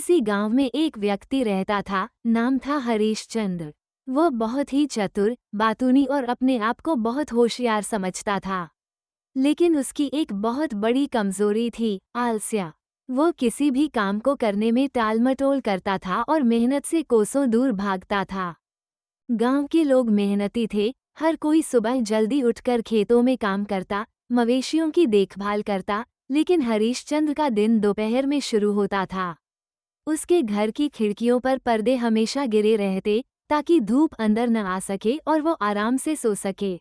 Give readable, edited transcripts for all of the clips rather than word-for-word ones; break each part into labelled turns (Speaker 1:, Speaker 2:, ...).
Speaker 1: किसी गांव में एक व्यक्ति रहता था, नाम था हरीशचंद्र। वह बहुत ही चतुर, बातूनी और अपने आप को बहुत होशियार समझता था। लेकिन उसकी एक बहुत बड़ी कमजोरी थी, आलस्य। वो किसी भी काम को करने में टालमटोल करता था और मेहनत से कोसों दूर भागता था। गांव के लोग मेहनती थे, हर कोई सुबह जल्दी उठकर खेतों में काम करता, मवेशियों की देखभाल करता, लेकिन हरीशचंद्र का दिन दोपहर में शुरू होता था। उसके घर की खिड़कियों पर पर्दे हमेशा गिरे रहते, ताकि धूप अंदर न आ सके और वो आराम से सो सके।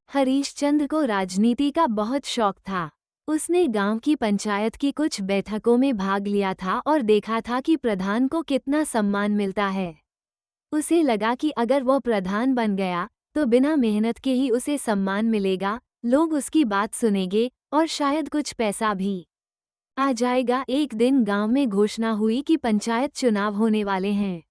Speaker 1: हरीशचंद्र को राजनीति का बहुत शौक था। उसने गांव की पंचायत की कुछ बैठकों में भाग लिया था और देखा था कि प्रधान को कितना सम्मान मिलता है। उसे लगा कि अगर वो प्रधान बन गया तो बिना मेहनत के ही उसे सम्मान मिलेगा, लोग उसकी बात सुनेंगे और शायद कुछ पैसा भी आ जाएगा। एक दिन गांव में घोषणा हुई कि पंचायत चुनाव होने वाले हैं।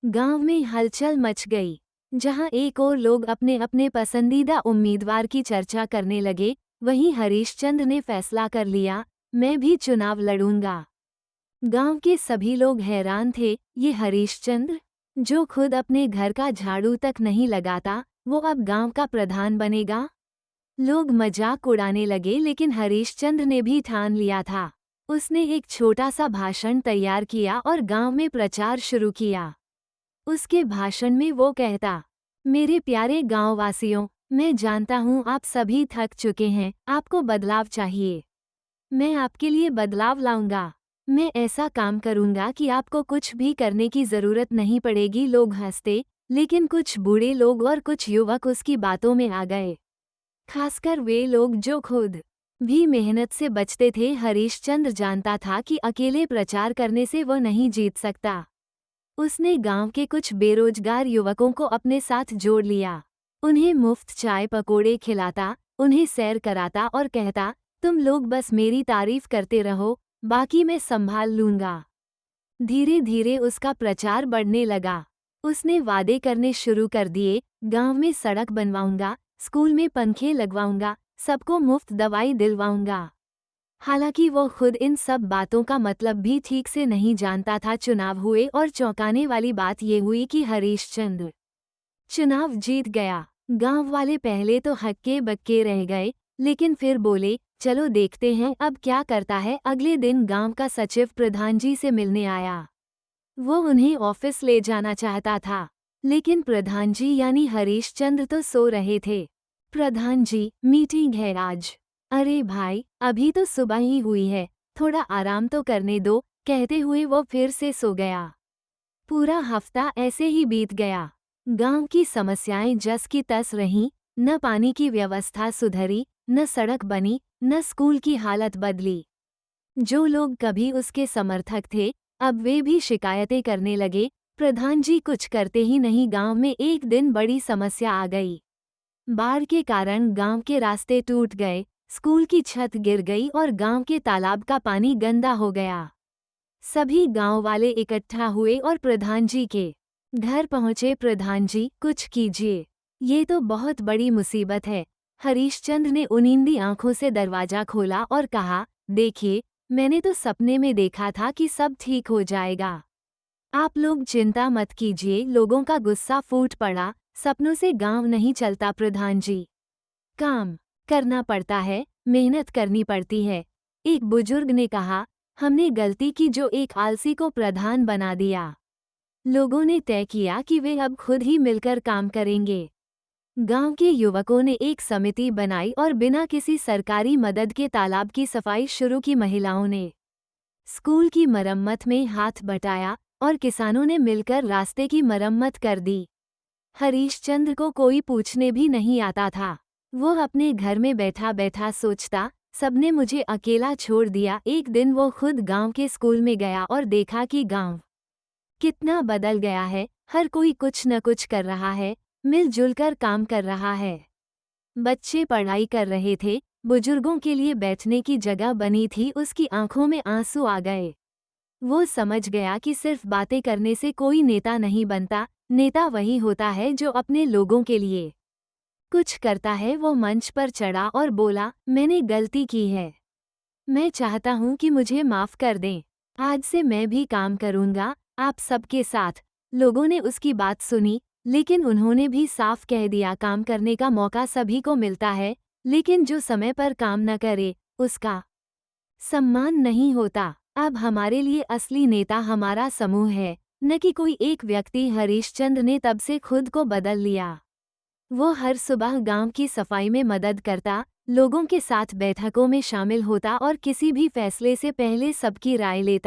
Speaker 1: गांव में हलचल मच गई। जहां एक और लोग अपने अपने पसंदीदा उम्मीदवार की चर्चा करने लगे, वहीं हरीशचंद्र ने फैसला कर लिया, मैं भी चुनाव लड़ूंगा। गांव के सभी लोग हैरान थे, ये हरीशचंद्र, जो खुद अपने घर का झाड़ू तक नहीं लगाता, वो अब गांव का प्रधान बनेगा। लोग मजाक उड़ाने लगे, लेकिन हरीशचंद्र ने भी ठान लिया था। उसने एक छोटा सा भाषण तैयार किया और गांव में प्रचार शुरू किया। उसके भाषण में वो कहता, मेरे प्यारे गांववासियों, मैं जानता हूं आप सभी थक चुके हैं, आपको बदलाव चाहिए। मैं आपके लिए बदलाव लाऊंगा। मैं ऐसा काम करूंगा कि आपको कुछ भी करने की जरूरत नहीं पड़ेगी। लोग हंसते, लेकिन कुछ बूढ़े लोग और कुछ युवक उसकी बातों में आ गए, खासकर वे लोग जो खुद भी मेहनत से बचते थे। हरीशचंद्र जानता था कि अकेले प्रचार करने से वो नहीं जीत सकता। उसने गांव के कुछ बेरोजगार युवकों को अपने साथ जोड़ लिया। उन्हें मुफ्त चाय पकोड़े खिलाता, उन्हें सैर कराता और कहता, तुम लोग बस मेरी तारीफ करते रहो, बाकी मैं संभाल लूंगा। धीरे धीरे उसका प्रचार बढ़ने लगा। उसने वादे करने शुरू कर दिए, गांव में सड़क बनवाऊंगा, स्कूल में पंखे लगवाऊंगा, सबको मुफ्त दवाई दिलवाऊंगा। हालांकि वो खुद इन सब बातों का मतलब भी ठीक से नहीं जानता था। चुनाव हुए और चौंकाने वाली बात ये हुई कि हरीशचंद्र चुनाव जीत गया। गांव वाले पहले तो हक्के बक्के रह गए, लेकिन फिर बोले, चलो देखते हैं अब क्या करता है। अगले दिन गांव का सचिव प्रधान जी से मिलने आया। वो उन्हें ऑफिस ले जाना चाहता था, लेकिन प्रधान जी यानी हरीशचंद्र तो सो रहे थे। प्रधान जी, मीटिंग है आज। अरे भाई, अभी तो सुबह ही हुई है, थोड़ा आराम तो करने दो, कहते हुए वो फिर से सो गया। पूरा हफ्ता ऐसे ही बीत गया। गांव की समस्याएं जस की तस रहीं, न पानी की व्यवस्था सुधरी, न सड़क बनी, न स्कूल की हालत बदली। जो लोग कभी उसके समर्थक थे, अब वे भी शिकायतें करने लगे, प्रधान जी कुछ करते ही नहीं। गांव में एक दिन बड़ी समस्या आ गई। बाढ़ के कारण गांव के रास्ते टूट गए, स्कूल की छत गिर गई और गांव के तालाब का पानी गंदा हो गया। सभी गांव वाले इकट्ठा हुए और प्रधान जी के घर पहुंचे। प्रधान जी, कुछ कीजिए, ये तो बहुत बड़ी मुसीबत है। हरीशचंद्र ने उनींदी आंखों से दरवाजा खोला और कहा, देखिए, मैंने तो सपने में देखा था कि सब ठीक हो जाएगा। आप लोग चिंता मत कीजिए। लोगों का गुस्सा फूट पड़ा, सपनों से गांव नहीं चलता प्रधान जी, काम करना पड़ता है, मेहनत करनी पड़ती है। एक बुजुर्ग ने कहा, हमने गलती की जो एक आलसी को प्रधान बना दिया। लोगों ने तय किया कि वे अब खुद ही मिलकर काम करेंगे। गांव के युवकों ने एक समिति बनाई और बिना किसी सरकारी मदद के तालाब की सफाई शुरू की। महिलाओं ने स्कूल की मरम्मत में हाथ बटाया और किसानों ने मिलकर रास्ते की मरम्मत कर दी। हरीशचंद्र को कोई पूछने भी नहीं आता था। वो अपने घर में बैठा बैठा सोचता, सबने मुझे अकेला छोड़ दिया। एक दिन वो खुद गांव के स्कूल में गया और देखा कि गांव कितना बदल गया है। हर कोई कुछ न कुछ कर रहा है, मिलजुल कर काम कर रहा है। बच्चे पढ़ाई कर रहे थे, बुजुर्गों के लिए बैठने की जगह बनी थी। उसकी आंखों में आंसू आ गए। वो समझ गया कि सिर्फ बातें करने से कोई नेता नहीं बनता, नेता वही होता है जो अपने लोगों के लिए कुछ करता है। वो मंच पर चढ़ा और बोला, मैंने गलती की है, मैं चाहता हूं कि मुझे माफ कर दें। आज से मैं भी काम करूंगा आप सबके साथ। लोगों ने उसकी बात सुनी, लेकिन उन्होंने भी साफ कह दिया काम करने का मौका सभी को मिलता है, लेकिन जो समय पर काम न करे, उसका सम्मान नहीं होता। अब हमारे लिए असली नेता हमारा समूह है, न कि कोई एक व्यक्ति। हरीशचंद्र ने तब से खुद को बदल लिया। वो हर सुबह गांव की सफाई में मदद करता, लोगों के साथ बैठकों में शामिल होता और किसी भी फैसले से पहले सबकी राय लेता।